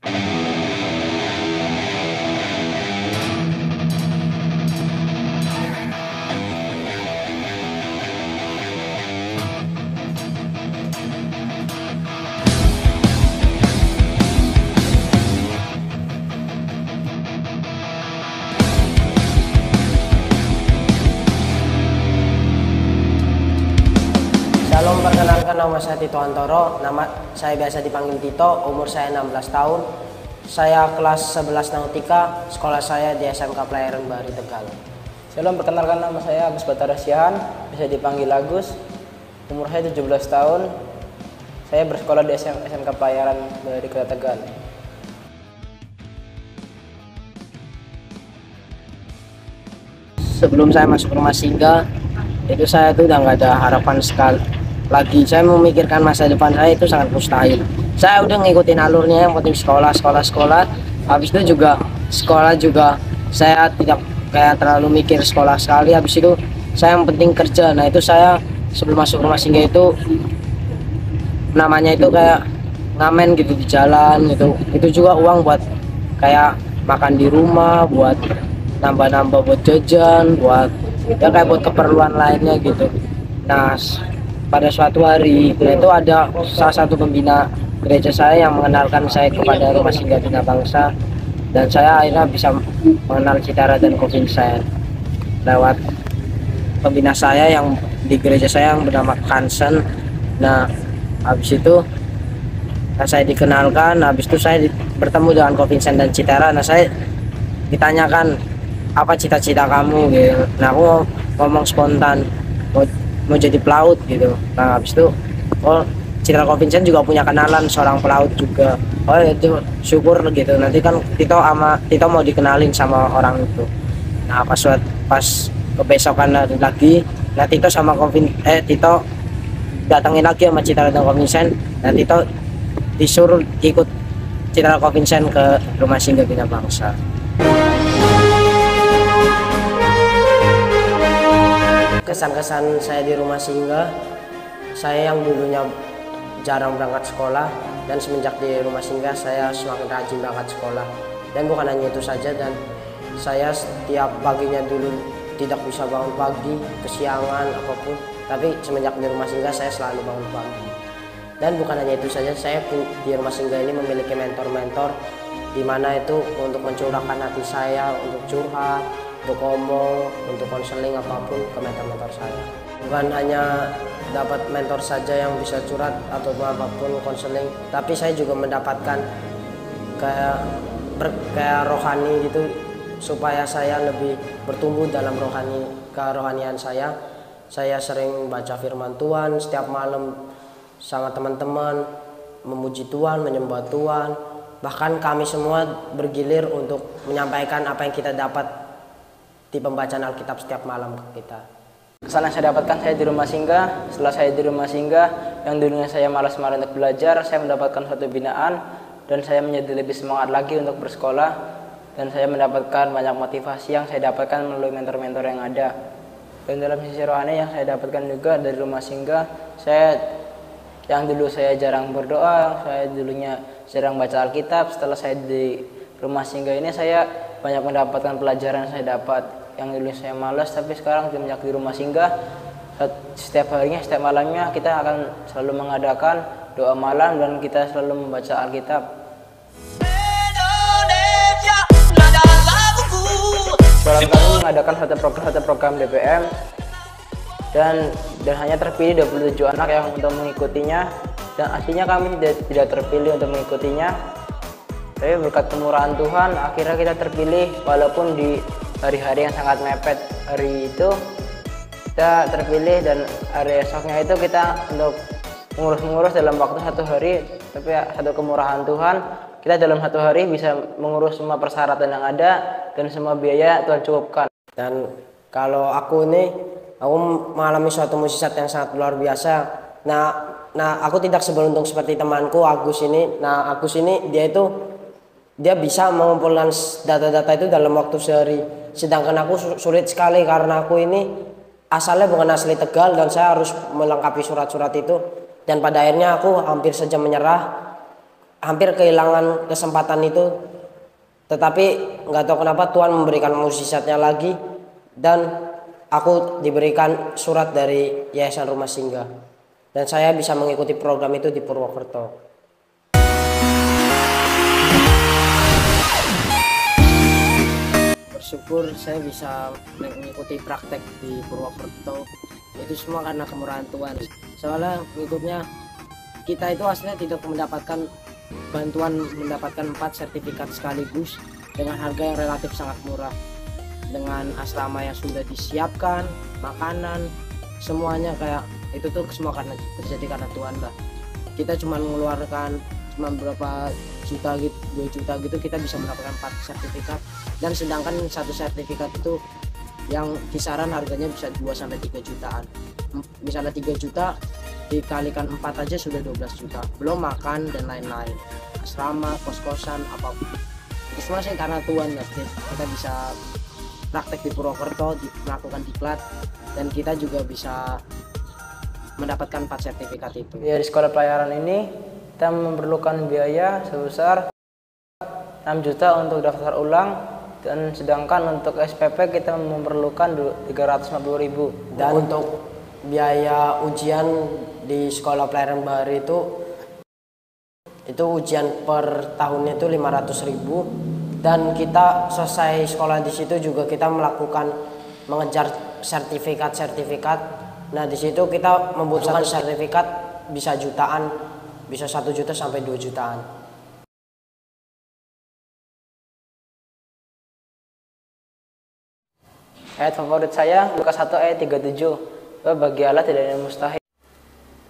Shalom, perkenalkan nama saya Tito Antoro, nama saya biasa dipanggil Tito, umur saya 16 tahun. Saya kelas 11 Nautika, sekolah saya di SMK Pelayaran Bahari Tegal. Shalom, perkenalkan nama saya Agus Batara Siahan, bisa dipanggil Agus. Umur saya 17 tahun. Saya bersekolah di SMK Pelayaran Bahari Kota Tegal. Sebelum saya masuk rumah singgah, itu saya tuh udah nggak ada harapan sekali lagi. Saya memikirkan masa depan saya itu sangat mustahil. Saya udah ngikutin alurnya, yang penting sekolah. Habis itu juga sekolah juga saya tidak kayak terlalu mikir sekolah sekali. Habis itu saya yang penting kerja. Nah itu saya sebelum masuk rumah singgah itu namanya itu kayak ngamen gitu di jalan gitu. Itu juga uang buat kayak makan di rumah, buat nambah-nambah buat jajan, buat ya kayak buat keperluan lainnya gitu. Nah pada suatu hari itu ada salah satu pembina gereja saya yang mengenalkan saya kepada Rumah Singgah Bina Bangsa, dan saya akhirnya bisa mengenal Citara dan Ko Vincent lewat pembina saya yang di gereja saya yang bernama Hansen. Nah habis itu saya dikenalkan, habis itu saya bertemu dengan Ko Vincent dan Citara. Nah saya ditanyakan apa cita-cita kamu gitu. Nah aku ngomong spontan mau jadi pelaut gitu. Nah habis itu Citra Ko Vincent juga punya kenalan seorang pelaut juga. Oh itu syukur gitu, nanti kan Tito mau dikenalin sama orang itu. Nah pas kebesokan lagi, nah Tito datangin lagi sama Citra dan Ko Vincent. Nah Tito disuruh ikut Citra Ko Vincent ke Rumah Singgah Bina Bangsa. Kesan-kesan saya di rumah singgah, saya yang dulunya jarang berangkat sekolah, dan semenjak di rumah singgah saya semakin rajin berangkat sekolah. Dan bukan hanya itu saja, dan saya setiap paginya dulu tidak bisa bangun pagi, kesiangan apapun, tapi semenjak di rumah singgah saya selalu bangun pagi. Dan bukan hanya itu saja, saya di rumah singgah ini memiliki mentor-mentor, di mana itu untuk mencurahkan hati saya, untuk curhat, untuk ngomong, untuk konseling apapun ke mentor-mentor saya. Bukan hanya dapat mentor saja yang bisa curhat atau apapun konseling, tapi saya juga mendapatkan kayak rohani gitu, supaya saya lebih bertumbuh dalam kerohanian saya. Saya sering baca firman Tuhan setiap malam sama teman-teman, memuji Tuhan, menyembah Tuhan. Bahkan kami semua bergilir untuk menyampaikan apa yang kita dapat di pembacaan Alkitab setiap malam ke kita. Kesan yang saya dapatkan saya di rumah singgah, setelah saya di rumah singgah yang dulunya saya malas-malas untuk belajar, saya mendapatkan satu binaan dan saya menjadi lebih semangat lagi untuk bersekolah, dan saya mendapatkan banyak motivasi yang saya dapatkan melalui mentor-mentor yang ada. Dan dalam sisi rohani yang saya dapatkan juga dari rumah singgah, yang dulu saya jarang berdoa, saya dulunya jarang baca Alkitab, setelah saya di rumah singgah ini saya banyak mendapatkan pelajaran yang saya dapat. Yang dulu saya malas, tapi sekarang semenjak di rumah singgah, setiap harinya, setiap malamnya kita akan selalu mengadakan doa malam dan kita selalu membaca Alkitab. Dalam kami mengadakan satu program DPM dan hanya terpilih 27 anak yang untuk mengikutinya, dan aslinya kami tidak terpilih untuk mengikutinya. Tapi berkat kemurahan Tuhan akhirnya kita terpilih, walaupun di hari-hari yang sangat mepet hari itu kita terpilih, dan hari esoknya itu kita untuk mengurus dalam waktu 1 hari. Tapi satu kemurahan Tuhan, kita dalam 1 hari bisa mengurus semua persyaratan yang ada dan semua biaya Tuhan cukupkan. Dan kalau aku mengalami suatu mukjizat yang sangat luar biasa. Nah aku tidak seberuntung seperti temanku Agus ini. Nah Agus ini dia bisa mengumpulkan data-data itu dalam waktu sehari. Sedangkan aku sulit sekali karena aku ini asalnya bukan asli Tegal dan saya harus melengkapi surat-surat itu. Dan pada akhirnya aku hampir saja menyerah hampir kehilangan kesempatan itu, tetapi nggak tahu kenapa Tuhan memberikan mukjizatnya lagi dan aku diberikan surat dari Yayasan Rumah Singgah dan saya bisa mengikuti program itu di Purwokerto. Bersyukur saya bisa mengikuti praktek di Purwokerto, itu semua karena kemurahan Tuhan. Soalnya berikutnya kita itu aslinya tidak mendapatkan bantuan, mendapatkan 4 sertifikat sekaligus dengan harga yang relatif sangat murah, dengan asrama yang sudah disiapkan, makanan, semuanya kayak itu tuh semua karena terjadi karena Tuhan lah. Kita cuma mengeluarkan cuma berapa juta gitu, 2 juta gitu, kita bisa mendapatkan 4 sertifikat, dan sedangkan satu sertifikat itu yang kisaran harganya bisa 2-3 jutaan. Misalnya 3 juta dikalikan 4 aja sudah 12 juta, belum makan dan lain-lain, asrama, kos-kosan, apapun. Itu semua sih karena Tuhan ya. Kita bisa praktek di Purwokerto, melakukan diklat, dan kita juga bisa mendapatkan 4 sertifikat itu. Ya, di sekolah pelayaran ini kita memerlukan biaya sebesar 6 juta untuk daftar ulang, dan sedangkan untuk SPP kita memerlukan 350.000. Dan untuk biaya ujian di sekolah pelayaran Bahari itu ujian per tahunnya itu 500.000, dan kita selesai sekolah di situ juga kita mengejar sertifikat. Nah, di situ kita membutuhkan sertifikat bisa jutaan, bisa 1 juta sampai 2 jutaan. Ayat favorit saya Lukas 1 ayat 37. Bagi Allah tidak ada yang mustahil.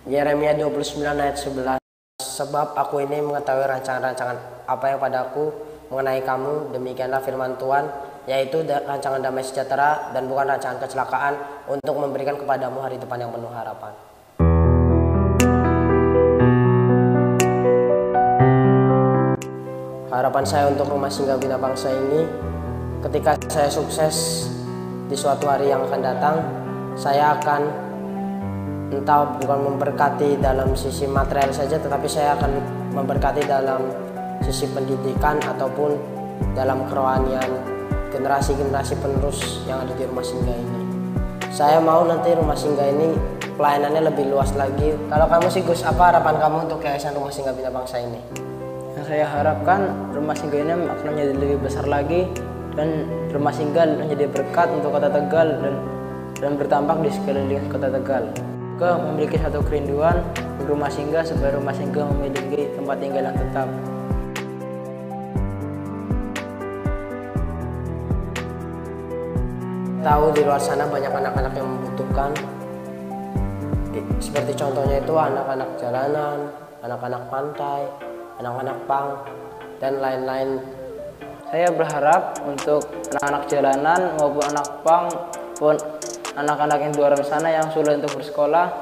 Yeremia 29 ayat 11. Sebab aku ini mengetahui rancangan-rancangan apa yang padaku mengenai kamu, demikianlah firman Tuhan, yaitu rancangan damai sejahtera dan bukan rancangan kecelakaan, untuk memberikan kepadamu hari depan yang penuh harapan. Harapan saya untuk Rumah Singgah Bina Bangsa ini, ketika saya sukses di suatu hari yang akan datang, saya akan entah bukan memberkati dalam sisi material saja, tetapi saya akan memberkati dalam sisi pendidikan ataupun dalam kerohanian generasi-generasi penerus yang ada di Rumah Singgah ini. Saya mau nanti Rumah Singgah ini pelayanannya lebih luas lagi. Kalau kamu sih Gus, apa harapan kamu untuk Yayasan Rumah Singgah Bina Bangsa ini? Yang saya harapkan Rumah Singgah ini akan menjadi lebih besar lagi, dan Rumah Singgah menjadi berkat untuk Kota Tegal dan bertambah di sekeliling Kota Tegal. Memiliki satu kerinduan Rumah Singgah, supaya Rumah Singgah memiliki tempat tinggal yang tetap. Tahu di luar sana banyak anak-anak yang membutuhkan, seperti contohnya itu anak-anak jalanan, anak-anak pantai, anak-anak pang, dan lain-lain. Saya berharap untuk anak-anak jalanan maupun anak pang, pun anak-anak yang di luar sana yang sulit untuk bersekolah,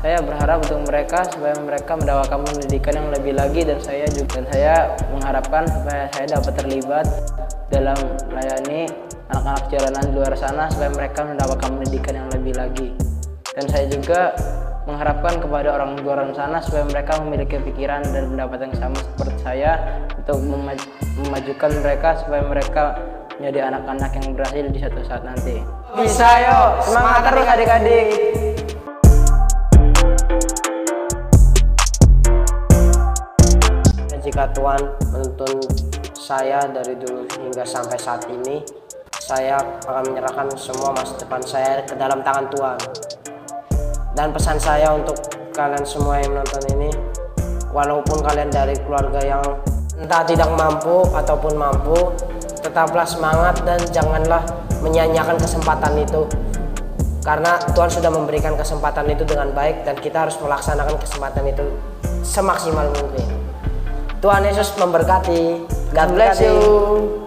saya berharap untuk mereka supaya mereka mendapatkan pendidikan yang lebih lagi, dan saya mengharapkan supaya saya dapat terlibat dalam melayani anak-anak jalanan di luar sana supaya mereka mendapatkan pendidikan yang lebih lagi. Dan saya juga mengharapkan kepada orang di luar sana supaya mereka memiliki pikiran dan pendapat yang sama seperti saya, untuk memajukan mereka supaya mereka menjadi anak-anak yang berhasil di suatu saat nanti. Bisa yuk, semangat terus adik-adik. Jika Tuhan menuntun saya dari dulu hingga sampai saat ini, saya akan menyerahkan semua masa depan saya ke dalam tangan Tuhan. Dan pesan saya untuk kalian semua yang menonton ini, walaupun kalian dari keluarga yang entah tidak mampu ataupun mampu, tetaplah semangat dan janganlah menyia-nyiakan kesempatan itu, karena Tuhan sudah memberikan kesempatan itu dengan baik dan kita harus melaksanakan kesempatan itu semaksimal mungkin. Tuhan Yesus memberkati. God bless you.